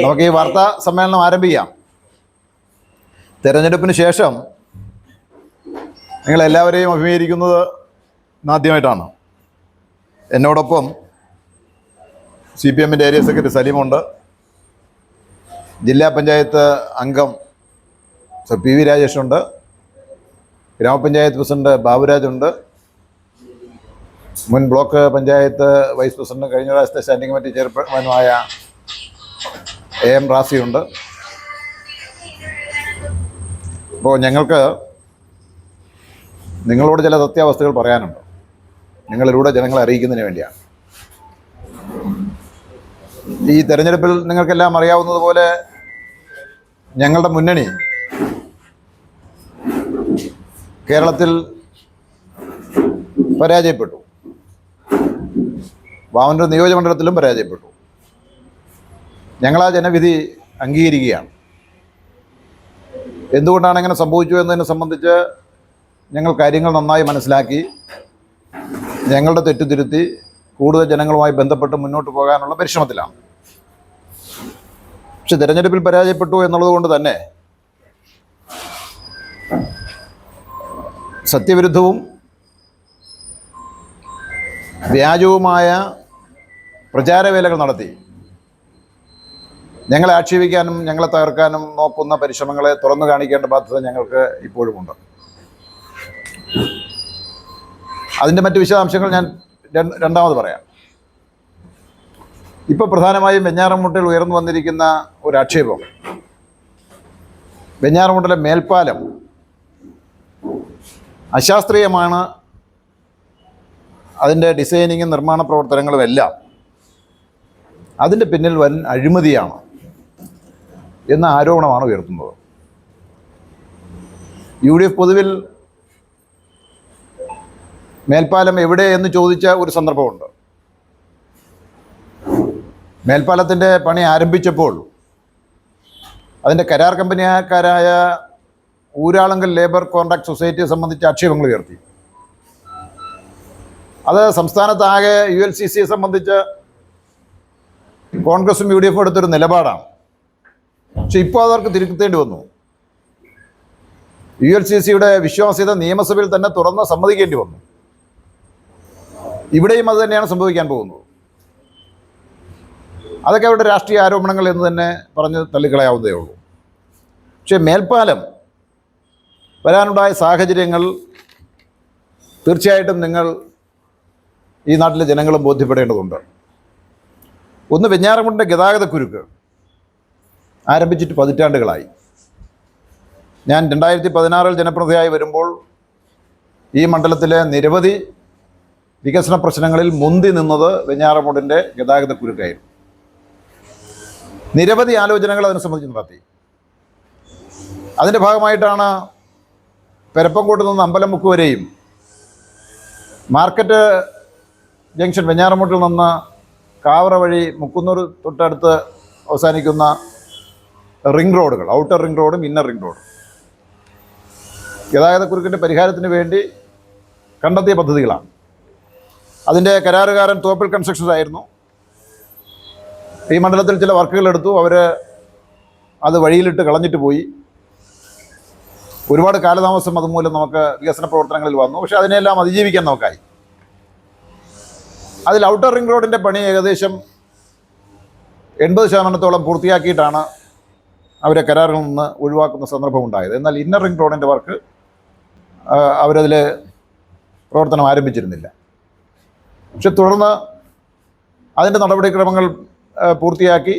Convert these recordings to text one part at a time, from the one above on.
നമുക്ക് ഈ വാർത്താ സമ്മേളനം ആരംഭിക്കാം. തെരഞ്ഞെടുപ്പിന് ശേഷം നിങ്ങളെല്ലാവരെയും അഭിമുഖീകരിക്കുന്നത് ആദ്യമായിട്ടാണ്. എന്നോടൊപ്പം CPM ഏരിയ സെക്രട്ടറി സലീമുണ്ട്, ജില്ലാ പഞ്ചായത്ത് അംഗം PV രാജേഷുണ്ട്, ഗ്രാമപഞ്ചായത്ത് പ്രസിഡന്റ് ബാബുരാജുണ്ട്, മുൻ ബ്ലോക്ക് പഞ്ചായത്ത് വൈസ് പ്രസിഡന്റ്, കഴിഞ്ഞ പ്രാവശ്യത്തെ സ്റ്റാൻഡിംഗ് കമ്മിറ്റി ചെയർമാനുമായ AM റാസിയുണ്ട്. അപ്പോൾ ഞങ്ങൾക്ക് നിങ്ങളോട് ചില സത്യാവസ്ഥകൾ പറയാനുണ്ട്, നിങ്ങളിലൂടെ ജനങ്ങളെ അറിയിക്കുന്നതിന് വേണ്ടിയാണ്. ഈ തെരഞ്ഞെടുപ്പിൽ നിങ്ങൾക്കെല്ലാം അറിയാവുന്നതുപോലെ ഞങ്ങളുടെ മുന്നണി കേരളത്തിൽ പരാജയപ്പെട്ടു. വാവന്നൂർ നിയോജകമണ്ഡലത്തിലും പരാജയപ്പെട്ടു. ഞങ്ങളാ ജനവിധി അംഗീകരിക്കുകയാണ്. എന്തുകൊണ്ടാണ് അങ്ങനെ സംഭവിച്ചു എന്നതിനെ സംബന്ധിച്ച് ഞങ്ങൾ കാര്യങ്ങൾ നന്നായി മനസ്സിലാക്കി ഞങ്ങളുടെ തെറ്റുതിരുത്തി കൂടുതൽ ജനങ്ങളുമായി ബന്ധപ്പെട്ട് മുന്നോട്ട് പോകാനുള്ള പരിശ്രമത്തിലാണ്. പക്ഷെ തിരഞ്ഞെടുപ്പിൽ പരാജയപ്പെട്ടു എന്നുള്ളത് കൊണ്ട് തന്നെ സത്യവിരുദ്ധവും വ്യാജവുമായ പ്രചാരവേലകൾ നടത്തി ഞങ്ങളെ ആക്ഷേപിക്കാനും ഞങ്ങളെ തകർക്കാനും നോക്കുന്ന പരിശ്രമങ്ങളെ തുറന്നു കാണിക്കേണ്ട ബാധ്യത ഞങ്ങൾക്ക് ഇപ്പോഴുമുണ്ട്. അതിൻ്റെ മറ്റ് വിശദാംശങ്ങൾ ഞാൻ രണ്ടാമത് പറയാം. ഇപ്പോൾ പ്രധാനമായും വെഞ്ഞാറമൂട്ടിൽ ഉയർന്നു വന്നിരിക്കുന്ന ഒരു ആക്ഷേപം, വെഞ്ഞാറമൂട്ടിലെ മേൽപ്പാലം അശാസ്ത്രീയമാണ്, അതിൻ്റെ ഡിസൈനിങ്ങും നിർമ്മാണ പ്രവർത്തനങ്ങളും എല്ലാം അതിൻ്റെ പിന്നിൽ വൻ അഴിമതിയാണ് എന്ന ആരോപണമാണ് ഉയർത്തുന്നത്. UDF പൊതുവിൽ മേൽപ്പാലം എവിടെ എന്ന് ചോദിച്ച ഒരു സന്ദർഭമുണ്ട്. മേൽപ്പാലത്തിൻ്റെ പണി ആരംഭിച്ചപ്പോൾ അതിൻ്റെ കരാർ കമ്പനിക്കാരായ ഊരാളുങ്കൽ ലേബർ കോൺട്രാക്ട് സൊസൈറ്റിയെ സംബന്ധിച്ച് ആക്ഷേപങ്ങൾ ഉയർത്തി. അത് സംസ്ഥാനത്താകെ ULCCയെ സംബന്ധിച്ച് കോൺഗ്രസും UDF എടുത്തൊരു നിലപാടാണ്. പക്ഷെ ഇപ്പോൾ അവർക്ക് തിരുത്തേണ്ടി വന്നു. ULCCയുടെ വിശ്വാസ്യത നിയമസഭയിൽ തന്നെ തുറന്ന് സമ്മതിക്കേണ്ടി വന്നു. ഇവിടെയും അത് തന്നെയാണ് സംഭവിക്കാൻ പോകുന്നത്. അതൊക്കെ അവരുടെ രാഷ്ട്രീയ ആരോപണങ്ങൾ എന്ന് തന്നെ പറഞ്ഞ് തള്ളിക്കളയാവുന്നതേ ഉള്ളൂ. പക്ഷേ മേൽപ്പാലം വരാനുണ്ടായ സാഹചര്യങ്ങൾ തീർച്ചയായിട്ടും നിങ്ങൾ ഈ നാട്ടിലെ ജനങ്ങളും ബോധ്യപ്പെടേണ്ടതുണ്ട്. ഒന്ന്, വെഞ്ഞാറമൂട്ടിൻ്റെ ഗതാഗതക്കുരുക്ക് ആരംഭിച്ചിട്ട് പതിറ്റാണ്ടുകളായി. ഞാൻ 2016 ജനപ്രതിനിധിയായി വരുമ്പോൾ ഈ മണ്ഡലത്തിലെ നിരവധി വികസന പ്രശ്നങ്ങളിൽ മുന്തി നിന്നത് വെഞ്ഞാറമൂട്ടിൻ്റെ ഗതാഗതക്കുരുക്കായിരുന്നു. നിരവധി ആലോചനകൾ അതിനെ സംബന്ധിച്ച് നടത്തി. അതിൻ്റെ ഭാഗമായിട്ടാണ് പെരപ്പംകോട്ട് നിന്ന് അമ്പലമുക്ക് വരെയും മാർക്കറ്റ് ജംഗ്ഷൻ വെഞ്ഞാറമൂട്ടിൽ നിന്ന് കാവറ വഴി മുക്കുന്നൂർ തൊട്ടടുത്ത് അവസാനിക്കുന്ന റിംഗ് റോഡുകൾ, ഔട്ടർ റിംഗ് റോഡും ഇന്നർ റിംഗ് റോഡും ഗതാഗതക്കുരുക്കിൻ്റെ പരിഹാരത്തിന് വേണ്ടി കണ്ടെത്തിയ പദ്ധതികളാണ്. അതിൻ്റെ കരാറുകാരൻ തോപ്പിൽ കൺസ്ട്രക്ഷൻസ് ആയിരുന്നു. ഈ മണ്ഡലത്തിൽ ചില വർക്കുകൾ എടുത്തു, അവർ അത് വഴിയിലിട്ട് കളഞ്ഞിട്ട് പോയി. ഒരുപാട് കാലതാമസം അതുമൂലം നമുക്ക് വികസന പ്രവർത്തനങ്ങളിൽ വന്നു. പക്ഷേ അതിനെല്ലാം അതിജീവിക്കാൻ നമുക്കായി. അതിൽ ഔട്ടർ റിംഗ് റോഡിൻ്റെ പണി ഏകദേശം 80% പൂർത്തിയാക്കിയിട്ടാണ് അവരെ കരാറിൽ നിന്ന് ഒഴിവാക്കുന്ന സന്ദർഭമുണ്ടായത്. എന്നാൽ ഇന്നർ റിംഗ് റോഡിൻ്റെ വർക്ക് അവരതിൽ പ്രവർത്തനം ആരംഭിച്ചിരുന്നില്ല. പക്ഷെ തുടർന്ന് അതിൻ്റെ നടപടിക്രമങ്ങൾ പൂർത്തിയാക്കി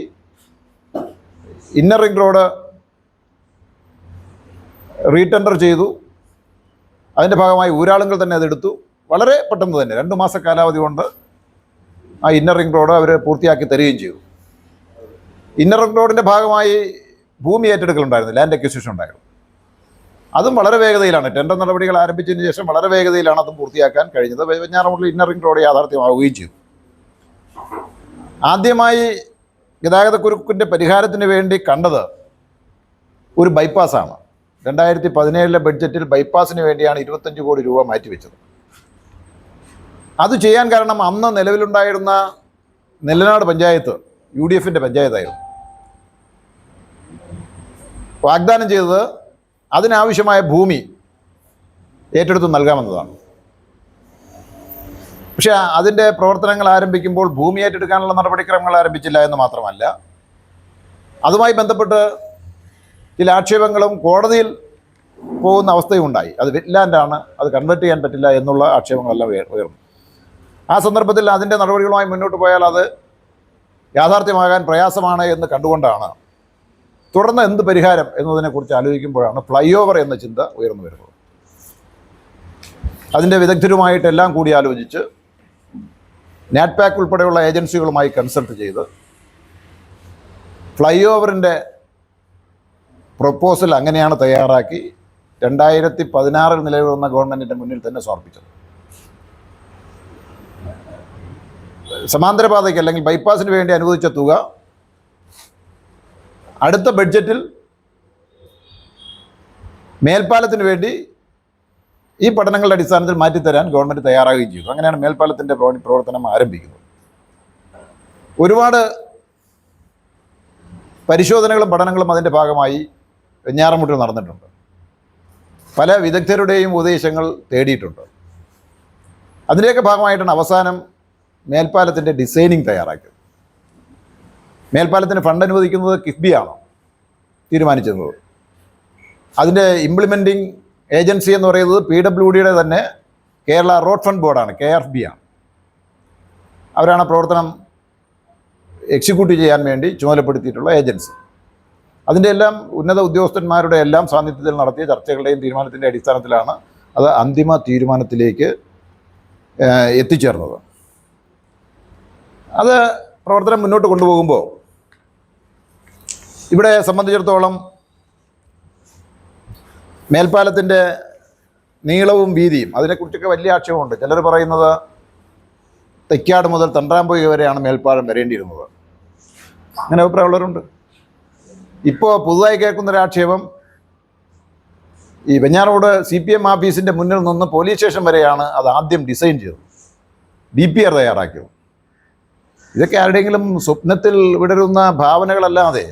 ഇന്നർ റിംഗ് റോഡ് റീടെൻഡർ ചെയ്തു. അതിൻ്റെ ഭാഗമായി ഊരാളുങ്കൽ തന്നെ അതെടുത്തു. വളരെ പെട്ടെന്ന് തന്നെ 2 മാസ കാലാവധി കൊണ്ട് ആ ഇന്നർ റിംഗ് റോഡ് അവർ പൂർത്തിയാക്കി തരികയും ചെയ്തു. ഇന്നർ റിംഗ് റോഡിൻ്റെ ഭാഗമായി ഭൂമി ഏറ്റെടുക്കലുണ്ടായിരുന്നു, ലാൻഡ് അക്വിസിഷൻ ഉണ്ടായിരുന്നു. അതും വളരെ വേഗതയിലാണ്, ടെൻഡർ നടപടികൾ ആരംഭിച്ചതിന് ശേഷം വളരെ വേഗതയിലാണ് അതും പൂർത്തിയാക്കാൻ കഴിഞ്ഞത്. വെഞ്ഞാറമൂട്ടിൽ ഇന്നർ റിംഗ് റോഡ് യാഥാർത്ഥ്യമാവുകയും ചെയ്തു. ആദ്യമായി ഗതാഗതക്കുരുക്കിൻ്റെ പരിഹാരത്തിന് വേണ്ടി കണ്ടത് ഒരു ബൈപ്പാസാണ്. 2017 ബഡ്ജറ്റിൽ ബൈപ്പാസിന് വേണ്ടിയാണ് 25 കോടി രൂപ മാറ്റിവെച്ചത്. അത് ചെയ്യാൻ കാരണം അന്ന് നിലവിലുണ്ടായിരുന്ന നെല്ലനാട് പഞ്ചായത്ത് UDFൻ്റെ പഞ്ചായത്തായിരുന്നു. വാഗ്ദാനം ചെയ്തത് അതിനാവശ്യമായ ഭൂമി ഏറ്റെടുത്ത് നൽകാമെന്നതാണ്. പക്ഷേ അതിൻ്റെ പ്രവർത്തനങ്ങൾ ആരംഭിക്കുമ്പോൾ ഭൂമി ഏറ്റെടുക്കാനുള്ള നടപടിക്രമങ്ങൾ ആരംഭിച്ചില്ല എന്ന് മാത്രമല്ല, അതുമായി ബന്ധപ്പെട്ട് ചില ആക്ഷേപങ്ങളും കോടതിയിൽ പോകുന്ന അവസ്ഥയും ഉണ്ടായി. അത് വെറ്റ്ലാൻഡാണ്, അത് കൺവേർട്ട് ചെയ്യാൻ പറ്റില്ല എന്നുള്ള ആക്ഷേപങ്ങളെല്ലാം ഉയർന്നു. ആ സന്ദർഭത്തിൽ അതിൻ്റെ നടപടികളുമായി മുന്നോട്ട് പോയാൽ അത് യാഥാർത്ഥ്യമാകാൻ പ്രയാസമാണ് എന്ന് കണ്ടുകൊണ്ടാണ് തുടർന്ന് എന്ത് പരിഹാരം എന്നതിനെക്കുറിച്ച് ആലോചിക്കുമ്പോഴാണ് ഫ്ലൈ ഓവർ എന്ന ചിന്ത ഉയർന്നു വരുന്നത്. അതിൻ്റെ വിദഗ്ധരുമായിട്ടെല്ലാം കൂടി ആലോചിച്ച് നാറ്റ്പാക് ഉൾപ്പെടെയുള്ള ഏജൻസികളുമായി കൺസൾട്ട് ചെയ്ത് ഫ്ലൈ ഓവറിൻ്റെ പ്രൊപ്പോസൽ അങ്ങനെയാണ് തയ്യാറാക്കി 2016 നിലവിൽ വന്ന ഗവൺമെൻറ്റിൻ്റെ മുന്നിൽ തന്നെ സമർപ്പിച്ചത്. സമാന്തരപാതയ്ക്ക് അല്ലെങ്കിൽ ബൈപ്പാസിന് വേണ്ടി അനുവദിച്ച തുക അടുത്ത ബഡ്ജറ്റിൽ മേൽപ്പാലത്തിന് വേണ്ടി ഈ പഠനങ്ങളുടെ അടിസ്ഥാനത്തിൽ മാറ്റിത്തരാൻ ഗവൺമെൻറ് തയ്യാറാകുകയും ചെയ്തു. അങ്ങനെയാണ് മേൽപ്പാലത്തിൻ്റെ പ്രവർത്തനം ആരംഭിക്കുന്നത്. ഒരുപാട് പരിശോധനകളും പഠനങ്ങളും അതിൻ്റെ ഭാഗമായി വെഞ്ഞാറമൂട്ടിൽ നടന്നിട്ടുണ്ട്. പല വിദഗ്ധരുടെയും ഉപദേശങ്ങൾ തേടിയിട്ടുണ്ട്. അതിൻ്റെയൊക്കെ ഭാഗമായിട്ടാണ് അവസാനം മേൽപ്പാലത്തിൻ്റെ ഡിസൈനിങ് തയ്യാറാക്കിയത്. മേൽപ്പാലത്തിന് ഫണ്ട് അനുവദിക്കുന്നത് കിഫ്ബിയാണ് തീരുമാനിച്ചിരുന്നത്. അതിൻ്റെ ഇംപ്ലിമെൻറ്റിംഗ് ഏജൻസി എന്ന് പറയുന്നത് PWDയുടെ തന്നെ കേരള റോഡ് ഫണ്ട് ബോർഡാണ്, KRB ആണ്. അവരാണ് പ്രവർത്തനം എക്സിക്യൂട്ട് ചെയ്യാൻ വേണ്ടി ചുമതലപ്പെടുത്തിയിട്ടുള്ള ഏജൻസി. അതിൻ്റെ എല്ലാം ഉന്നത ഉദ്യോഗസ്ഥന്മാരുടെ എല്ലാം സാന്നിധ്യത്തിൽ നടത്തിയ ചർച്ചകളുടെയും തീരുമാനത്തിൻ്റെ അടിസ്ഥാനത്തിലാണ് അത് അന്തിമ തീരുമാനത്തിലേക്ക് എത്തിച്ചേർന്നത്. അത് പ്രവർത്തനം മുന്നോട്ട് കൊണ്ടുപോകുമ്പോൾ ഇവിടെ സംബന്ധിച്ചിടത്തോളം മേൽപ്പാലത്തിൻ്റെ നീളവും വീതിയും അതിനെക്കുറിച്ചൊക്കെ വലിയ ആക്ഷേപമുണ്ട്. ചിലർ പറയുന്നത് തെക്കാട് മുതൽ തണ്ടാമ്പൊയ്ക വരെയാണ് മേൽപ്പാലം വരേണ്ടിയിരുന്നത്. അങ്ങനെ അഭിപ്രായമുള്ളവരുണ്ട്. ഇപ്പോൾ പുതുതായി കേൾക്കുന്നൊരാക്ഷേപം ഈ വെഞ്ഞാറമൂട് CPM ഓഫീസിൻ്റെ മുന്നിൽ നിന്ന് പോലീസ് സ്റ്റേഷൻ വരെയാണ് അത് ആദ്യം ഡിസൈൻ ചെയ്തത്, DPR തയ്യാറാക്കിയത്. ഇതൊക്കെ ആരുടെയെങ്കിലും സ്വപ്നത്തിൽ വിടരുന്ന ഭാവനകളല്ലാതെ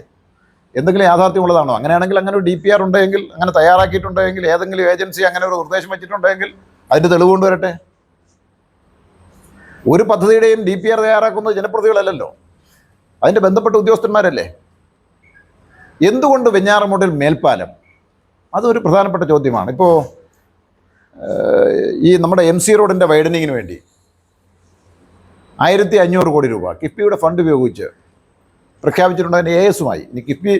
എന്തെങ്കിലും യാഥാർത്ഥ്യമുള്ളതാണോ? അങ്ങനെയാണെങ്കിൽ അങ്ങനെ ഒരു DPR ഉണ്ടെങ്കിൽ, അങ്ങനെ തയ്യാറാക്കിയിട്ടുണ്ടെങ്കിൽ, ഏതെങ്കിലും ഏജൻസി അങ്ങനെ ഒരു നിർദ്ദേശം വെച്ചിട്ടുണ്ടെങ്കിൽ അതിൻ്റെ തെളിവ് കൊണ്ടുവരട്ടെ. ഒരു പദ്ധതിയുടെയും DPR തയ്യാറാക്കുന്നത് ജനപ്രതികളല്ലല്ലോ, അതിൻ്റെ ബന്ധപ്പെട്ട ഉദ്യോഗസ്ഥന്മാരല്ലേ. എന്തുകൊണ്ട് വെഞ്ഞാറമൂട്ടിൽ മേൽപ്പാലം? അതൊരു പ്രധാനപ്പെട്ട ചോദ്യമാണ്. ഇപ്പോൾ ഈ നമ്മുടെ MC റോഡിൻ്റെ വൈഡനിങ്ങിന് വേണ്ടി 1500 കോടി രൂപ കിഫ്ബിയുടെ ഫണ്ട് ഉപയോഗിച്ച് പ്രഖ്യാപിച്ചിട്ടുണ്ട്. അതിന് ASമായി. ഇനി കിഫ്ബി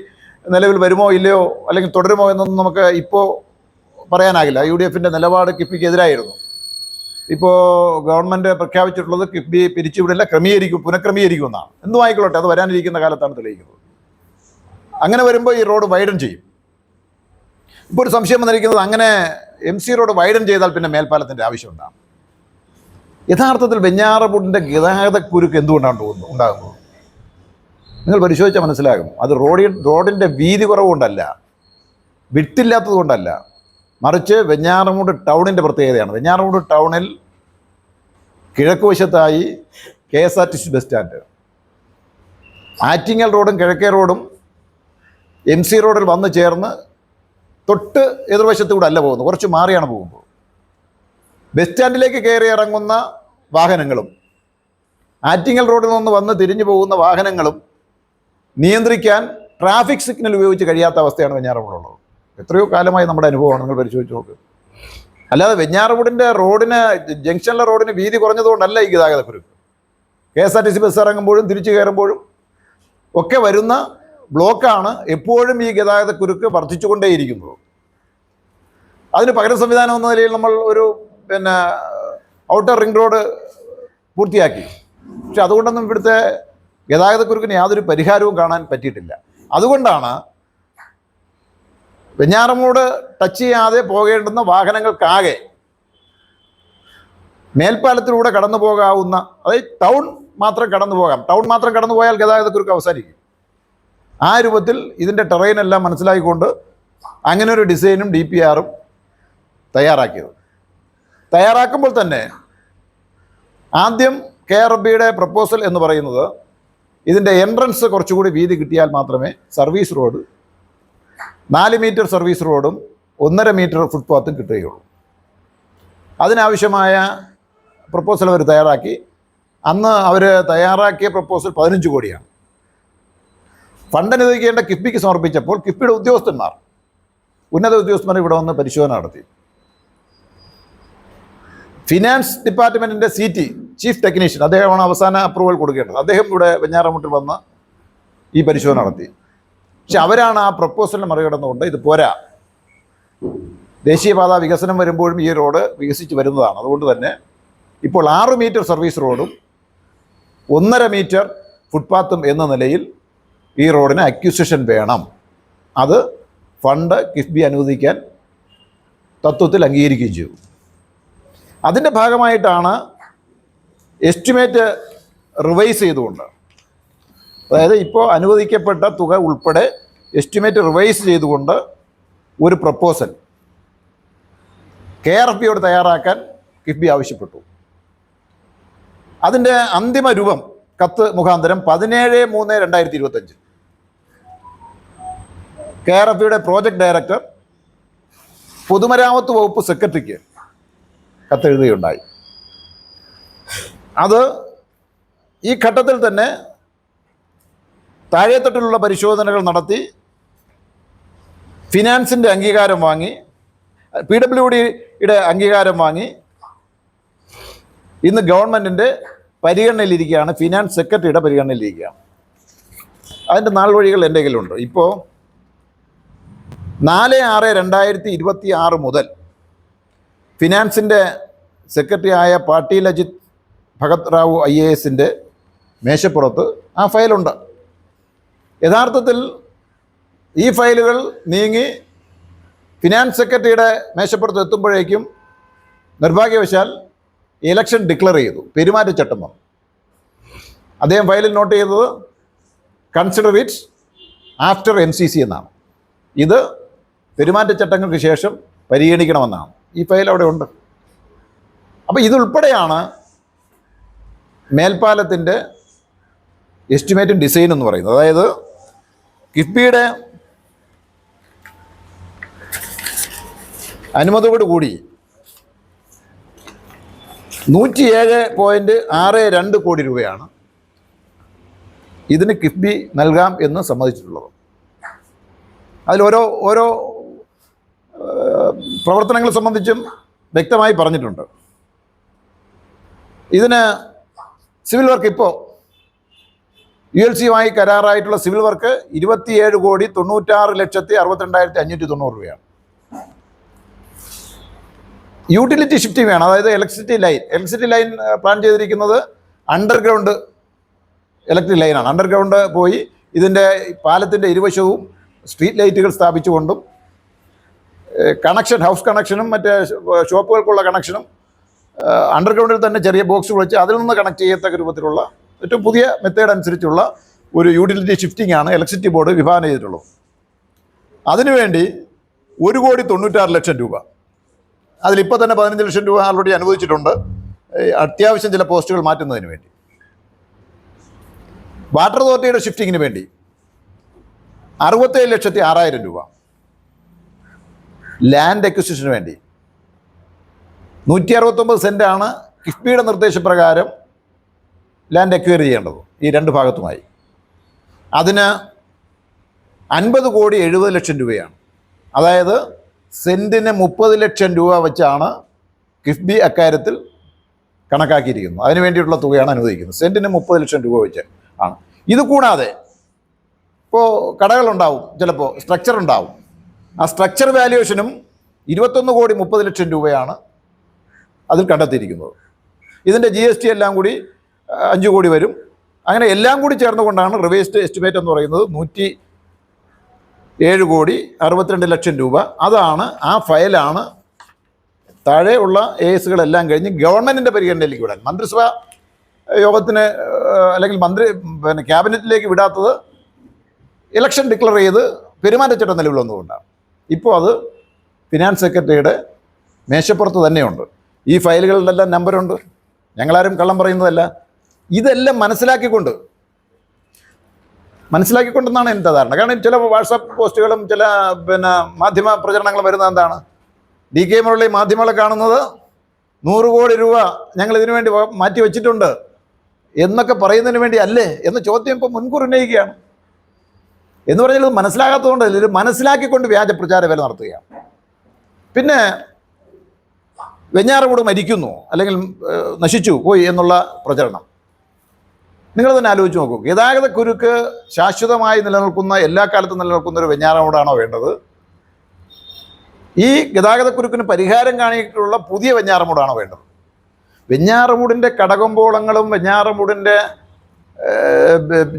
നിലവിൽ വരുമോ ഇല്ലയോ അല്ലെങ്കിൽ തുടരുമോ എന്നൊന്നും നമുക്ക് ഇപ്പോൾ പറയാനാകില്ല. UDFൻ്റെ നിലപാട് കിഫ്ബിക്കെതിരായിരുന്നു. ഇപ്പോൾ ഗവൺമെൻറ് പ്രഖ്യാപിച്ചിട്ടുള്ളത് കിഫ്ബി പിരിച്ചുവിടില്ല, പുനഃക്രമീകരിക്കുമെന്നാണ്. എന്തും ആയിക്കൊള്ളട്ടെ, അത് വരാനിരിക്കുന്ന കാലത്താണ് തെളിയിക്കുന്നത്. അങ്ങനെ വരുമ്പോൾ ഈ റോഡ് വൈഡൻ ചെയ്യും. ഇപ്പോൾ ഒരു സംശയം വന്നിരിക്കുന്നത്, അങ്ങനെ MC റോഡ് വൈഡൻ ചെയ്താൽ പിന്നെ മേൽപ്പാലത്തിൻ്റെ ആവശ്യമുണ്ടാകും. യഥാർത്ഥത്തിൽ വെഞ്ഞാറമൂടിൻ്റെ ഗതാഗതക്കുരുക്ക് എന്തുകൊണ്ടാണ് ഉണ്ടാകുന്നത്? നിങ്ങൾ പരിശോധിച്ചാൽ മനസ്സിലാകും. അത് റോഡിൻ്റെ വീതി കുറവുകൊണ്ടല്ല, വിട്ടില്ലാത്തത് കൊണ്ടല്ല, മറിച്ച് വെഞ്ഞാറമൂട് ടൗണിൻ്റെ പ്രത്യേകതയാണ്. വെഞ്ഞാറമൂട് ടൗണിൽ കിഴക്കുവശത്തായി KSRTC ബസ് സ്റ്റാൻഡ്, ആറ്റിങ്ങൽ റോഡും കിഴക്കേ റോഡും MC റോഡിൽ വന്ന് ചേർന്ന് തൊട്ട് എതിർവശത്തുകൂടെ അല്ല പോകുന്നത്, കുറച്ച് മാറിയാണ് പോകുന്നത്. ബസ് സ്റ്റാൻഡിലേക്ക് കയറി ഇറങ്ങുന്ന വാഹനങ്ങളും ആറ്റിങ്ങൽ റോഡിൽ നിന്ന് വന്ന് തിരിഞ്ഞു പോകുന്ന വാഹനങ്ങളും നിയന്ത്രിക്കാൻ ട്രാഫിക് സിഗ്നൽ ഉപയോഗിച്ച് കഴിയാത്ത അവസ്ഥയാണ് വെഞ്ഞാറമൂടുള്ളത്. എത്രയോ കാലമായി നമ്മുടെ അനുഭവമാണ്, നിങ്ങൾ പരിശോധിച്ച് നോക്ക്. അല്ലാതെ വെഞ്ഞാറമൂടിൻ്റെ ജംഗ്ഷനിലെ റോഡിന് വീതി കുറഞ്ഞതുകൊണ്ടല്ല ഈ ഗതാഗതക്കുരുക്ക്. KSRTC ബസ് ഇറങ്ങുമ്പോഴും തിരിച്ചു കയറുമ്പോഴും ഒക്കെ വരുന്ന ബ്ലോക്കാണ് എപ്പോഴും ഈ ഗതാഗതക്കുരുക്ക് വർദ്ധിച്ചുകൊണ്ടേയിരിക്കുന്നത്. അതിന് പകരം സംവിധാനം എന്ന നിലയിൽ നമ്മൾ ഒരു ഔട്ടർ റിംഗ് റോഡ് പൂർത്തിയാക്കി. പക്ഷെ അതുകൊണ്ടൊന്നും ഇവിടുത്തെ ഗതാഗതക്കുരുക്കിന് യാതൊരു പരിഹാരവും കാണാൻ പറ്റിയിട്ടില്ല. അതുകൊണ്ടാണ് വെഞ്ഞാറമൂട് ടച്ച് ചെയ്യാതെ പോകേണ്ടുന്ന വാഹനങ്ങൾക്കാകെ മേൽപ്പാലത്തിലൂടെ കടന്നു പോകാവുന്ന, അതായത് ടൗൺ മാത്രം കടന്നു പോകാം, ടൗൺ മാത്രം കടന്നു പോയാൽ ഗതാഗതക്കുരുക്ക് അവസാനിക്കും. ആ രൂപത്തിൽ ഇതിൻ്റെ ടെറൈനെല്ലാം മനസ്സിലാക്കിക്കൊണ്ട് അങ്ങനെ ഒരു ഡിസൈനും DPRും തയ്യാറാക്കിയത്. തയ്യാറാക്കുമ്പോൾ തന്നെ ആദ്യം KRBയുടെ പ്രപ്പോസൽ എന്ന് പറയുന്നത് ഇതിൻ്റെ എൻട്രൻസ് കുറച്ചുകൂടി വീതി കിട്ടിയാൽ മാത്രമേ സർവീസ് റോഡ് 4 മീറ്റർ സർവീസ് റോഡും 1.5 മീറ്റർ ഫുട്പാത്തും കിട്ടുകയുള്ളൂ. അതിനാവശ്യമായ പ്രപ്പോസൽ അവർ തയ്യാറാക്കി. അന്ന് അവർ തയ്യാറാക്കിയ പ്രപ്പോസൽ 15 കോടിയാണ്. ഫണ്ട് അനുവദിക്കേണ്ട കിഫ്ബിക്ക് സമർപ്പിച്ചപ്പോൾ കിഫ്ബിയുടെ ഉദ്യോഗസ്ഥന്മാർ, ഉന്നത ഉദ്യോഗസ്ഥന്മാർ ഇവിടെ വന്ന് പരിശോധന നടത്തി. ഫിനാൻസ് ഡിപ്പാർട്ട്മെൻറ്റിൻ്റെ CT ചീഫ് ടെക്നീഷ്യൻ, അദ്ദേഹമാണ് അവസാന അപ്രൂവൽ കൊടുക്കേണ്ടത്. അദ്ദേഹം ഇവിടെ വെഞ്ഞാറമൂട്ടിൽ വന്ന് ഈ പരിശോധന നടത്തി. പക്ഷെ അവരാണ് ആ പ്രപ്പോസലിനെ മറികടന്നുകൊണ്ട് ഇത് പോരാ, ദേശീയപാത വികസനം വരുമ്പോഴും ഈ റോഡ് വികസിച്ച് വരുന്നതാണ്, അതുകൊണ്ട് തന്നെ ഇപ്പോൾ 6 മീറ്റർ സർവീസ് റോഡും 1.5 മീറ്റർ ഫുട്പാത്തും എന്ന നിലയിൽ ഈ റോഡിന് അക്വിസിഷൻ വേണം. അത് ഫണ്ട് കിഫ്ബി അനുവദിക്കാൻ തത്വത്തിൽ അംഗീകരിക്കുകയും ചെയ്തു. അതിൻ്റെ ഭാഗമായിട്ടാണ് എസ്റ്റിമേറ്റ് റിവൈസ് ചെയ്തുകൊണ്ട്, അതായത് ഇപ്പോൾ അനുവദിക്കപ്പെട്ട തുക ഉൾപ്പെടെ എസ്റ്റിമേറ്റ് റിവൈസ് ചെയ്തുകൊണ്ട് ഒരു പ്രപ്പോസൽ KRBയോട് തയ്യാറാക്കാൻ കിഫ്ബി ആവശ്യപ്പെട്ടു. അതിൻ്റെ അന്തിമ രൂപം കത്ത് മുഖാന്തരം 17/3/2025 KRBയുടെ പ്രോജക്റ്റ് ഡയറക്ടർ പൊതുമരാമത്ത് വകുപ്പ് സെക്രട്ടറിക്ക് കത്തെഴുതുകയുണ്ടായി. അത് ഈ ഘട്ടത്തിൽ തന്നെ താഴെത്തട്ടിലുള്ള പരിശോധനകൾ നടത്തി ഫിനാൻസിൻ്റെ അംഗീകാരം വാങ്ങി, PWDയുടെ അംഗീകാരം വാങ്ങി ഇന്ന് ഗവൺമെൻറ്റിൻ്റെ പരിഗണനയിലിരിക്കുകയാണ്, ഫിനാൻസ് സെക്രട്ടറിയുടെ പരിഗണനയിലിരിക്കുകയാണ്. അതിൻ്റെ നാൾ വഴികൾ എൻ്റെ കയ്യിലുണ്ട്. ഇപ്പോൾ 4/6/2026 മുതൽ ഫിനാൻസിൻ്റെ സെക്രട്ടറി ആയ പാട്ടീൽ അജിത് ഭഗത് റാവു IASൻ്റെ മേശപ്പുറത്ത് ആ ഫയലുണ്ട്. യഥാർത്ഥത്തിൽ ഈ ഫയലുകൾ നീങ്ങി ഫിനാൻസ് സെക്രട്ടറിയുടെ മേശപ്പുറത്ത് എത്തുമ്പോഴേക്കും നിർഭാഗ്യവശാൽ ഇലക്ഷൻ ഡിക്ലെയർ ചെയ്തു, പെരുമാറ്റച്ചട്ടം വന്നു. അദ്ദേഹം ഫയലിൽ നോട്ട് ചെയ്തത് കൺസിഡർ ഇറ്റ് ആഫ്റ്റർ MCC എന്നാണ്. ഇത് പെരുമാറ്റച്ചട്ടങ്ങൾക്ക് ശേഷം പരിഗണിക്കണമെന്നാണ്. ഈ ഫയൽ അവിടെ ഉണ്ട്. അപ്പോൾ ഇതുൾപ്പെടെയാണ് മേൽപ്പാലത്തിൻ്റെ എസ്റ്റിമേറ്റും ഡിസൈൻ എന്ന് പറയുന്നത്. അതായത് കിഫ്ബിയുടെ അനുമതിയോട് കൂടി 107.62 കോടി രൂപയാണ് ഇതിന് കിഫ്ബി നൽകാം എന്ന് സമ്മതിച്ചിട്ടുള്ളത്. അതിലോരോ പ്രവർത്തനങ്ങളെ സംബന്ധിച്ചും വ്യക്തമായി പറഞ്ഞിട്ടുണ്ട്. ഇതിന് സിവിൽ വർക്ക് ഇപ്പോൾ ULCയുമായി കരാറായിട്ടുള്ള സിവിൽ വർക്ക് 27,96,62,590 രൂപയാണ്. യൂട്ടിലിറ്റി ഷിഫ്റ്റിംഗ് വേണം, അതായത് ഇലക്ട്രിസിറ്റി ലൈൻ പ്ലാൻ ചെയ്തിരിക്കുന്നത് അണ്ടർഗ്രൗണ്ട് ഇലക്ട്രിക് ലൈനാണ്. അണ്ടർഗ്രൗണ്ട് പോയി ഇതിൻ്റെ പാലത്തിൻ്റെ ഇരുവശവും സ്ട്രീറ്റ് ലൈറ്റുകൾ സ്ഥാപിച്ചുകൊണ്ടും കണക്ഷൻ, ഹൗസ് കണക്ഷനും മറ്റ് ഷോപ്പുകൾക്കുള്ള കണക്ഷനും അണ്ടർഗ്രൗണ്ടിൽ തന്നെ ചെറിയ ബോക്സുകൾ വെച്ച് അതിൽ നിന്ന് കണക്ട് ചെയ്യത്തക്ക രൂപത്തിലുള്ള ഏറ്റവും പുതിയ മെത്തേഡ് അനുസരിച്ചുള്ള ഒരു യൂട്ടിലിറ്റി ഷിഫ്റ്റിംഗ് ആണ് ഇലക്ട്രിസിറ്റി ബോർഡ് വിഭാവനം ചെയ്തിട്ടുള്ളത്. അതിനുവേണ്ടി 1,96,00,000 രൂപ, അതിലിപ്പോൾ തന്നെ 15 ലക്ഷം രൂപ ആൾറെഡി അനുവദിച്ചിട്ടുണ്ട് അത്യാവശ്യം ചില പോസ്റ്റുകൾ മാറ്റുന്നതിന് വേണ്ടി. വാട്ടർ അതോറിറ്റിയുടെ ഷിഫ്റ്റിങ്ങിന് വേണ്ടി 67,06,000 രൂപ. ലാൻഡ് അക്വിസിഷന് വേണ്ടി 169 സെൻറ്റാണ് കിഫ്ബിയുടെ നിർദ്ദേശപ്രകാരം ലാൻഡ് അക്വയർ ചെയ്യേണ്ടത് ഈ രണ്ട് ഭാഗത്തുമായി. അതിന് 50,70,00,000 രൂപയാണ്. അതായത് സെൻറ്റിന് 30 ലക്ഷം രൂപ വെച്ചാണ് കിഫ്ബി അക്കാര്യത്തിൽ കണക്കാക്കിയിരിക്കുന്നത്. അതിന് വേണ്ടിയിട്ടുള്ള തുകയാണ് അനുവദിക്കുന്നത്. സെൻറ്റിന് 30 ലക്ഷം രൂപ വെച്ച് ആണ്. ഇത് കൂടാതെ ഇപ്പോൾ കടകളുണ്ടാവും, ചിലപ്പോൾ സ്ട്രക്ചർ ഉണ്ടാവും. ആ സ്ട്രക്ചർ വാല്യുവേഷനും 21,30,00,000 രൂപയാണ് അതിൽ കണ്ടെത്തിയിരിക്കുന്നത്. ഇതിൻ്റെ GST എല്ലാം കൂടി 5 കോടി വരും. അങ്ങനെ എല്ലാം കൂടി ചേർന്നുകൊണ്ടാണ് റിവൈസ്ഡ് എസ്റ്റിമേറ്റ് എന്ന് പറയുന്നത് 107,62,00,000 രൂപ. അതാണ് ആ ഫയലാണ് താഴെ ഉള്ള ASകളെല്ലാം കഴിഞ്ഞ് ഗവൺമെൻറ്റിൻ്റെ പരിഗണനയിലേക്ക് വിടാൻ, മന്ത്രിസഭ യോഗത്തിന് അല്ലെങ്കിൽ ക്യാബിനറ്റിലേക്ക് വിടാത്തത് ഇലക്ഷൻ ഡിക്ലെയർ ചെയ്ത് പെരുമാറ്റച്ചട്ടം നിലവിൽ വന്നതുകൊണ്ടാണ്. ഇപ്പോൾ അത് ഫിനാൻസ് സെക്രട്ടറിയുടെ മേശപ്പുറത്ത് തന്നെയുണ്ട്. ഈ ഫയലുകളിലെല്ലാം നമ്പറുണ്ട്. ഞങ്ങളാരും കള്ളം പറയുന്നതല്ല. ഇതെല്ലാം മനസ്സിലാക്കിക്കൊണ്ടെന്നാണ് എൻ്റെ ധാരണ. കാരണം ചില വാട്സാപ്പ് പോസ്റ്റുകളും ചില മാധ്യമ പ്രചരണങ്ങളും വരുന്നത് എന്താണ്, ഡി കെ മുരളി മാധ്യമങ്ങളെ കാണുന്നത് 100 കോടി രൂപ ഞങ്ങൾ ഇതിനു വേണ്ടി മാറ്റി വെച്ചിട്ടുണ്ട് എന്നൊക്കെ പറയുന്നതിന് വേണ്ടി അല്ലേ എന്ന ചോദ്യം ഇപ്പോൾ മുൻകൂർ ഉന്നയിക്കുകയാണ്. എന്ന് പറഞ്ഞാൽ ഇത് മനസ്സിലാകാത്തതുകൊണ്ട് ഇത് മനസ്സിലാക്കിക്കൊണ്ട് വ്യാജ പ്രചാര വേല നടത്തുകയാണ്. പിന്നെ വെഞ്ഞാറമൂട് മരിക്കുന്നു അല്ലെങ്കിൽ നശിച്ചു പോയി എന്നുള്ള പ്രചരണം നിങ്ങൾ തന്നെ ആലോചിച്ച് നോക്കൂ. ഗതാഗത കുരുക്ക് ശാശ്വതമായി നിലനിൽക്കുന്ന, എല്ലാ കാലത്തും നിലനിൽക്കുന്ന ഒരു വെഞ്ഞാറമൂടാണോ വേണ്ടത്? ഈ ഗതാഗതക്കുരുക്കിന് പരിഹാരം കാണിയിട്ടുള്ള പുതിയ വെഞ്ഞാറമൂടാണോ വേണ്ടത്? വെഞ്ഞാറമൂടിൻ്റെ കടകമ്പോളങ്ങളും വെഞ്ഞാറമൂടിൻ്റെ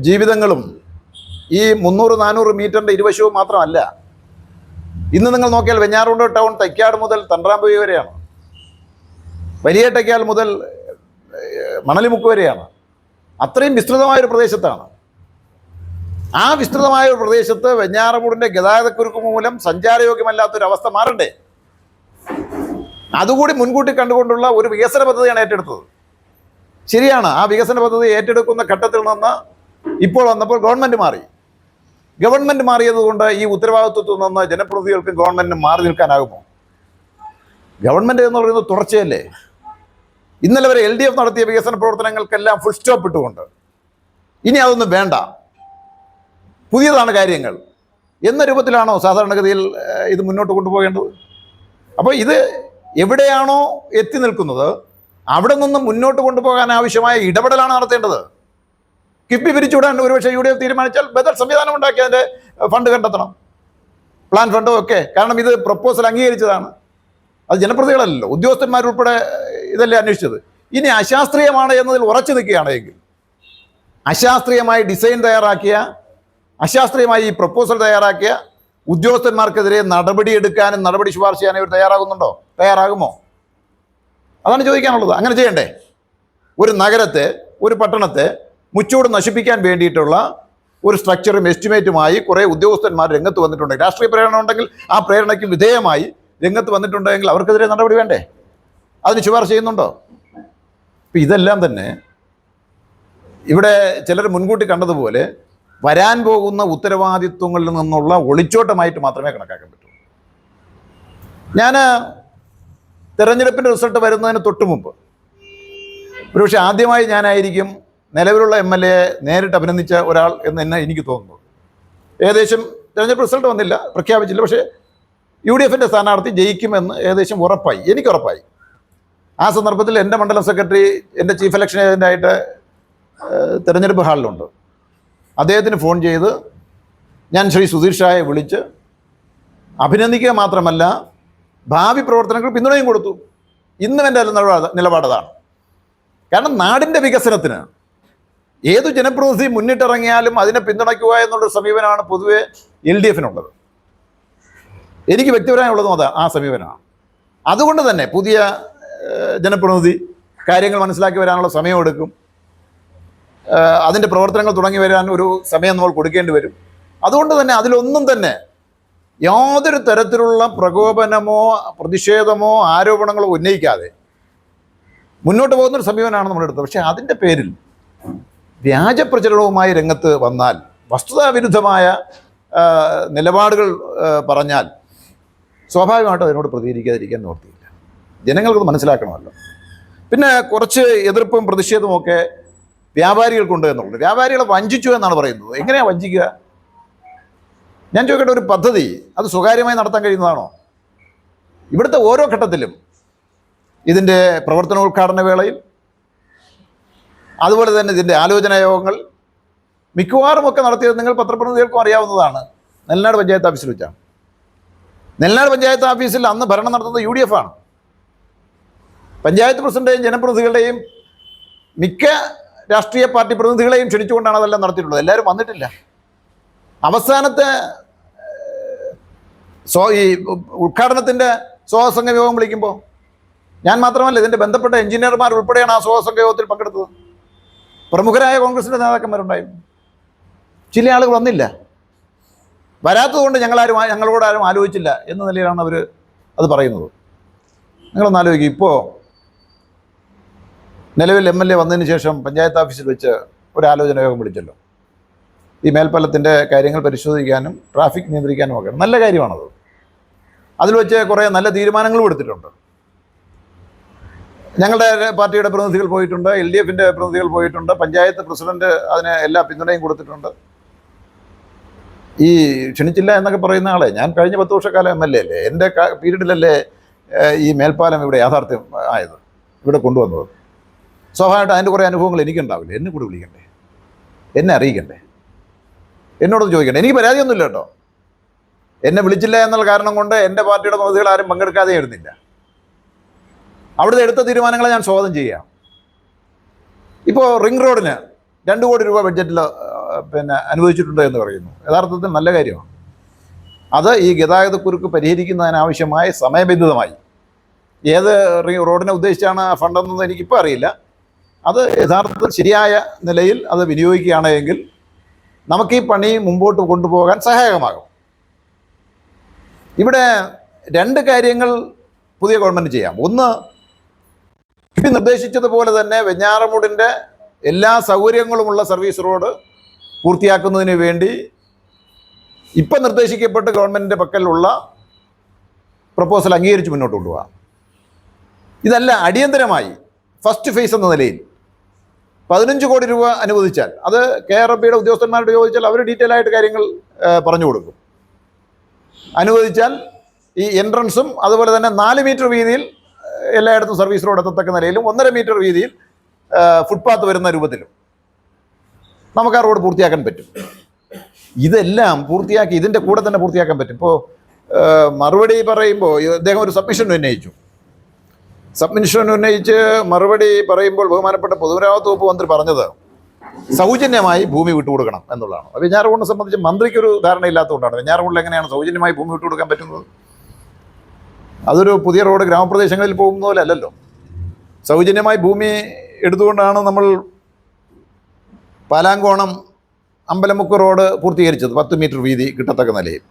ജീവിതങ്ങളും ഈ 300-400 മീറ്ററിൻ്റെ ഇരുവശവും മാത്രമല്ല. ഇന്ന് നിങ്ങൾ നോക്കിയാൽ വെഞ്ഞാറമൂട് ടൗൺ തൈക്കാട് മുതൽ തണ്ട്രാമ്പുഴ വരെയാണ്, വലിയ ടൈക്കാൽ മുതൽ മണലിമുക്ക് വരെയാണ്. അത്രയും വിസ്തൃതമായൊരു പ്രദേശത്താണ്. ആ വിസ്തൃതമായ ഒരു പ്രദേശത്ത് വെഞ്ഞാറമൂടിൻ്റെ ഗതാഗതക്കുരുക്ക് മൂലം സഞ്ചാരയോഗ്യമല്ലാത്തൊരവസ്ഥ മാറണ്ടേ? അതുകൂടി മുൻകൂട്ടി കണ്ടുകൊണ്ടുള്ള ഒരു വികസന പദ്ധതിയാണ് ഏറ്റെടുത്തത്. ശരിയാണ്, ആ വികസന പദ്ധതി ഏറ്റെടുക്കുന്ന ഘട്ടത്തിൽ നിന്ന് ഇപ്പോൾ വന്നപ്പോൾ ഗവൺമെൻറ് മാറിയതുകൊണ്ട് ഈ ഉത്തരവാദിത്വത്തിൽ നിന്ന് ജനപ്രതിനിധികൾക്കും ഗവൺമെൻറ്റിനും മാറി നിൽക്കാനാകുമോ? ഗവൺമെൻറ് എന്ന് പറയുന്നത് തുടർച്ചയല്ലേ? ഇന്നലെ വരെ LDF നടത്തിയ വികസന പ്രവർത്തനങ്ങൾക്കെല്ലാം ഫുൾ സ്റ്റോപ്പ് ഇട്ടുകൊണ്ട് ഇനി അതൊന്നും വേണ്ട, പുതിയതാണ് കാര്യങ്ങൾ എന്ന രൂപത്തിലാണോ സാധാരണഗതിയിൽ ഇത് മുന്നോട്ട് കൊണ്ടുപോകേണ്ടത്? അപ്പോൾ ഇത് എവിടെയാണോ എത്തി നിൽക്കുന്നത് അവിടെ നിന്ന് മുന്നോട്ട് കൊണ്ടുപോകാൻ ആവശ്യമായ ഇടപെടലാണ് നടത്തേണ്ടത്. കിഫ്ബി പിരിച്ചുവിടാൻ ഒരുപക്ഷെ UDF തീരുമാനിച്ചാൽ ബദൽ സംവിധാനം ഉണ്ടാക്കി അതിൻ്റെ ഫണ്ട് കണ്ടെത്തണം, പ്ലാൻ ഫണ്ടും ഒക്കെ. കാരണം ഇത് പ്രപ്പോസൽ അംഗീകരിച്ചതാണ്, അത് ജനപ്രതിനിധികളല്ലല്ലോ, ഉദ്യോഗസ്ഥന്മാരുൾപ്പെടെ ഇതല്ലേ അന്വേഷിച്ചത്. ഇനി അശാസ്ത്രീയമാണ് എന്നതിൽ ഉറച്ചു നിൽക്കുകയാണെങ്കിൽ, അശാസ്ത്രീയമായി ഡിസൈൻ തയ്യാറാക്കിയ, അശാസ്ത്രീയമായി ഈ പ്രപ്പോസൽ തയ്യാറാക്കിയ ഉദ്യോഗസ്ഥന്മാർക്കെതിരെ നടപടിയെടുക്കാനും നടപടി ശുപാർശ ചെയ്യാനും ഇവർ തയ്യാറാകുമോ? അതാണ് ചോദിക്കാനുള്ളത്. അങ്ങനെ ചെയ്യണ്ടേ? ഒരു നഗരത്തെ, ഒരു പട്ടണത്തെ മുച്ചൂട് നശിപ്പിക്കാൻ വേണ്ടിയിട്ടുള്ള ഒരു സ്ട്രക്ചറും എസ്റ്റിമേറ്റുമായി കുറേ ഉദ്യോഗസ്ഥന്മാർ രംഗത്ത് വന്നിട്ടുണ്ടെങ്കിൽ, രാഷ്ട്രീയ പ്രേരണ ഉണ്ടെങ്കിൽ ആ പ്രേരണയ്ക്ക് വിധേയമായി രംഗത്ത് വന്നിട്ടുണ്ടെങ്കിൽ അവർക്കെതിരെ നടപടി വേണ്ടേ? അതിന് ശുപാർശ ചെയ്യുന്നുണ്ടോ? ഇപ്പം ഇതെല്ലാം തന്നെ ഇവിടെ ചിലർ മുൻകൂട്ടി കണ്ടതുപോലെ വരാൻ പോകുന്ന ഉത്തരവാദിത്വങ്ങളിൽ നിന്നുള്ള ഒളിച്ചോട്ടമായിട്ട് മാത്രമേ കണക്കാക്കാൻ പറ്റൂ. ഞാൻ തെരഞ്ഞെടുപ്പിൻ്റെ റിസൾട്ട് വരുന്നതിന് തൊട്ട് മുമ്പ് ഒരുപക്ഷെ ആദ്യമായി ഞാനായിരിക്കും നിലവിലുള്ള MLA നേരിട്ട് അഭിനന്ദിച്ച ഒരാൾ എന്ന് എനിക്ക് തോന്നുന്നു. ഏകദേശം തെരഞ്ഞെടുപ്പ് റിസൾട്ട് വന്നില്ല, പ്രഖ്യാപിച്ചില്ല, പക്ഷേ UDFൻ്റെ സ്ഥാനാർത്ഥി ജയിക്കുമെന്ന് ഏകദേശം എനിക്കുറപ്പായി. ആ സന്ദർഭത്തിൽ എൻ്റെ മണ്ഡലം സെക്രട്ടറി എൻ്റെ ചീഫ് ഇലക്ഷൻ ഏജൻ്റായിട്ട് തെരഞ്ഞെടുപ്പ് ഹാളിലുണ്ട്. അദ്ദേഹത്തിന് ഫോൺ ചെയ്ത് ഞാൻ ശ്രീ സുധീർ ഷായെ വിളിച്ച് അഭിനന്ദിക്കുക മാത്രമല്ല ഭാവി പ്രവർത്തനങ്ങൾ പിന്തുണയും കൊടുത്തു. ഇന്നും എൻ്റെ നിലപാടതാണ്. കാരണം നാടിൻ്റെ വികസനത്തിന് ഏതു ജനപ്രതിനിധി മുന്നിട്ടിറങ്ങിയാലും അതിനെ പിന്തുണയ്ക്കുക എന്നുള്ളൊരു സമീപനമാണ് പൊതുവെ LDFനുള്ളത്. എനിക്ക് വ്യക്തിപരമായുള്ളതും ആ സമീപനമാണ്. അതുകൊണ്ട് തന്നെ പുതിയ ജനപ്രതിനിധി കാര്യങ്ങൾ മനസ്സിലാക്കി വരാനുള്ള സമയമെടുക്കും. അതിൻ്റെ പ്രവർത്തനങ്ങൾ തുടങ്ങി വരാൻ ഒരു സമയം നമ്മൾ കൊടുക്കേണ്ടി വരും. അതുകൊണ്ട് തന്നെ അതിലൊന്നും തന്നെ യാതൊരു തരത്തിലുള്ള പ്രകോപനമോ പ്രതിഷേധമോ ആരോപണങ്ങളോ ഉന്നയിക്കാതെ മുന്നോട്ട് പോകുന്നൊരു സമീപനമാണ് നമ്മളെടുത്തത്. പക്ഷേ അതിൻ്റെ പേരിൽ വ്യാജപ്രചരണവുമായി രംഗത്ത് വന്നാൽ, വസ്തുതാവിരുദ്ധമായ നിലപാടുകൾ പറഞ്ഞാൽ സ്വാഭാവികമായിട്ടും അതിനോട് പ്രതികരിക്കാതിരിക്കാൻ നിവൃത്തിയില്ല. ജനങ്ങൾക്കത് മനസ്സിലാക്കണമല്ലോ. പിന്നെ കുറച്ച് എതിർപ്പും പ്രതിഷേധവുമൊക്കെ വ്യാപാരികൾക്കുണ്ട് എന്നുള്ളത്. വ്യാപാരികളെ വഞ്ചിച്ചു എന്നാണ് പറയുന്നത്. എങ്ങനെയാണ് വഞ്ചിക്കുക? ഞാൻ ചോദിക്കട്ടെ, ഒരു പദ്ധതി അത് സ്വകാര്യമായി നടത്താൻ കഴിയുന്നതാണോ? ഇവിടുത്തെ ഓരോ ഘട്ടത്തിലും ഇതിൻ്റെ പ്രവർത്തനോദ്ഘാടന വേളയിൽ, അതുപോലെ തന്നെ ഇതിൻ്റെ ആലോചനാ യോഗങ്ങൾ മിക്കവാറുമൊക്കെ നടത്തിയത് നിങ്ങൾ പത്രപ്രതിനിധികൾക്കും അറിയാവുന്നതാണ്. നെല്ലനാട് പഞ്ചായത്ത് ഓഫീസിൽ വെച്ചാണ്. നെല്ലനാട് പഞ്ചായത്ത് ഓഫീസിൽ അന്ന് ഭരണം നടത്തുന്നത് UDF ആണ്. പഞ്ചായത്ത് പ്രസിഡന്റെയും ജനപ്രതിനിധികളുടെയും മിക്ക രാഷ്ട്രീയ പാർട്ടി പ്രതിനിധികളെയും ക്ഷണിച്ചുകൊണ്ടാണ് അതെല്ലാം നടത്തിയിട്ടുള്ളത്. എല്ലാവരും വന്നിട്ടില്ല. അവസാനത്തെ ഈ ഉദ്ഘാടനത്തിൻ്റെ സ്വാഗതസംഘ യോഗം വിളിക്കുമ്പോൾ ഞാൻ മാത്രമല്ല, ഇതിൻ്റെ ബന്ധപ്പെട്ട എഞ്ചിനീയർമാർ ഉൾപ്പെടെയാണ് ആ സ്വാഗതസംഘ യോഗത്തിൽ പങ്കെടുത്തത്. പ്രമുഖരായ കോൺഗ്രസിൻ്റെ നേതാക്കന്മാരുണ്ടായിരുന്നു. ചില ആളുകൾ വന്നില്ല. വരാത്തതുകൊണ്ട് ഞങ്ങളോട് ആരും ആലോചിച്ചില്ല എന്ന നിലയിലാണ് അവർ അത് പറയുന്നത്. നിങ്ങളൊന്ന് ആലോചിക്കും. ഇപ്പോൾ നിലവിൽ MLA വന്നതിന് ശേഷം പഞ്ചായത്ത് ഓഫീസിൽ വെച്ച് ഒരു ആലോചന യോഗം വിളിച്ചല്ലോ. ഈ മേൽപ്പാലത്തിൻ്റെ കാര്യങ്ങൾ പരിശോധിക്കാനും ട്രാഫിക് നിയന്ത്രിക്കാനും ഒക്കെ. നല്ല കാര്യമാണത്. അതിൽ വെച്ച് കുറേ നല്ല തീരുമാനങ്ങളും എടുത്തിട്ടുണ്ട്. ഞങ്ങളുടെ പാർട്ടിയുടെ പ്രതിനിധികൾ പോയിട്ടുണ്ട്, LDFൻ്റെ പ്രതിനിധികൾ പോയിട്ടുണ്ട്, പഞ്ചായത്ത് പ്രസിഡന്റ് അതിന് എല്ലാ പിന്തുണയും കൊടുത്തിട്ടുണ്ട്. ഈ ക്ഷണിച്ചില്ല എന്നൊക്കെ പറയുന്ന ആളെ, ഞാൻ കഴിഞ്ഞ 10 വർഷക്കാലം MLA അല്ലേ, എൻ്റെ പീരീഡിലല്ലേ ഈ മേൽപ്പാലം ഇവിടെ യാഥാർത്ഥ്യം ആയത്, ഇവിടെ കൊണ്ടുവന്നത്. സ്വാഭാവികമായിട്ട് അതിൻ്റെ കുറേ അനുഭവങ്ങൾ എനിക്കുണ്ടാവില്ല. എന്നെ കൂടെ വിളിക്കണ്ടേ, എന്നെ അറിയിക്കണ്ടേ, എന്നോടൊന്ന് ചോദിക്കണ്ടേ. എനിക്ക് പരാതിയൊന്നുമില്ല കേട്ടോ. എന്നെ വിളിച്ചില്ല എന്നുള്ള കാരണം കൊണ്ട് എൻ്റെ പാർട്ടിയുടെ പ്രതിനിധികൾ ആരും പങ്കെടുക്കാതെ ഇരുന്നില്ല. അവിടുത്തെ എടുത്ത തീരുമാനങ്ങളെ ഞാൻ സ്വാഗതം ചെയ്യാം. ഇപ്പോൾ റിംഗ് റോഡിന് 2 കോടി രൂപ ബഡ്ജറ്റിൽ അനുവദിച്ചിട്ടുണ്ട് എന്ന് പറയുന്നു. യഥാർത്ഥത്തിൽ നല്ല കാര്യമാണ്. അത് ഈ ഗതാഗതക്കുരുക്ക് പരിഹരിക്കുന്നതിനാവശ്യമായ സമയബന്ധിതമായി ഏത് റോഡിനെ ഉദ്ദേശിച്ചാണ് ആ ഫണ്ടെന്നൊന്നും എനിക്കിപ്പോൾ അറിയില്ല. അത് യഥാർത്ഥത്തിൽ ശരിയായ നിലയിൽ അത് വിനിയോഗിക്കുകയാണെങ്കിൽ നമുക്ക് ഈ പണി മുമ്പോട്ട് കൊണ്ടുപോകാൻ സഹായകമാകും. ഇവിടെ 2 കാര്യങ്ങൾ പുതിയ ഗവൺമെൻറ് ചെയ്യാം. ഒന്ന്, നിർദ്ദേശിച്ചതുപോലെ തന്നെ വെഞ്ഞാറമൂടിൻ്റെ എല്ലാ സൗകര്യങ്ങളുമുള്ള സർവീസ് റോഡ് പൂർത്തിയാക്കുന്നതിന് വേണ്ടി ഇപ്പം നിർദ്ദേശിക്കപ്പെട്ട് ഗവൺമെൻറ്റിൻ്റെ പക്കലുള്ള പ്രപ്പോസൽ അംഗീകരിച്ച് മുന്നോട്ട് കൊണ്ടുപോകാം. ഇതല്ല, അടിയന്തരമായി ഫസ്റ്റ് ഫേസ് എന്ന നിലയിൽ 15 കോടി രൂപ അനുവദിച്ചാൽ, അത് KRFBയുടെ ഉദ്യോഗസ്ഥന്മാരോട് ചോദിച്ചാൽ അവർ ഡീറ്റെയിൽ ആയിട്ട് കാര്യങ്ങൾ പറഞ്ഞു കൊടുക്കും. അനുവദിച്ചാൽ ഈ എൻട്രൻസും അതുപോലെ തന്നെ 4 മീറ്റർ വീതിയിൽ എല്ലായിടത്തും സർവീസ് റോഡ് എത്തത്തക്ക നിലയിലും 1.5 മീറ്റർ വീതിയിൽ ഫുട്പാത്ത് വരുന്ന രൂപത്തിലും നമുക്ക് ആ റോഡ് പൂർത്തിയാക്കാൻ പറ്റും. ഇതെല്ലാം പൂർത്തിയാക്കി ഇതിൻ്റെ കൂടെ തന്നെ പൂർത്തിയാക്കാൻ പറ്റും. ഇപ്പോൾ മറുപടി പറയുമ്പോൾ അദ്ദേഹം ഒരു സബ്മിഷൻ ഉന്നയിച്ച് മറുപടി പറയുമ്പോൾ ബഹുമാനപ്പെട്ട പൊതുമരാമത്ത് വകുപ്പ് മന്ത്രി പറഞ്ഞത് സൗജന്യമായി ഭൂമി വിട്ടുകൊടുക്കണം എന്നുള്ളതാണ്. വെഞ്ഞാറമൂടിനെ സംബന്ധിച്ച് മന്ത്രിക്കൊരു ധാരണയില്ലാത്തതുകൊണ്ടാണ്. വെഞ്ഞാറമൂടിൽ എങ്ങനെയാണ് സൗജന്യമായി ഭൂമി വിട്ടുകൊടുക്കാൻ പറ്റുന്നത്? അതൊരു പുതിയ റോഡ് ഗ്രാമപ്രദേശങ്ങളിൽ പോകുന്ന പോലെ അല്ലല്ലോ. സൗജന്യമായി ഭൂമി എടുത്തുകൊണ്ടാണ് നമ്മൾ പാലാങ്കോണം അമ്പലമുക്ക് റോഡ് പൂർത്തീകരിച്ചത്, 10 മീറ്റർ വീതി കിട്ടത്തക്ക നിലയിൽ.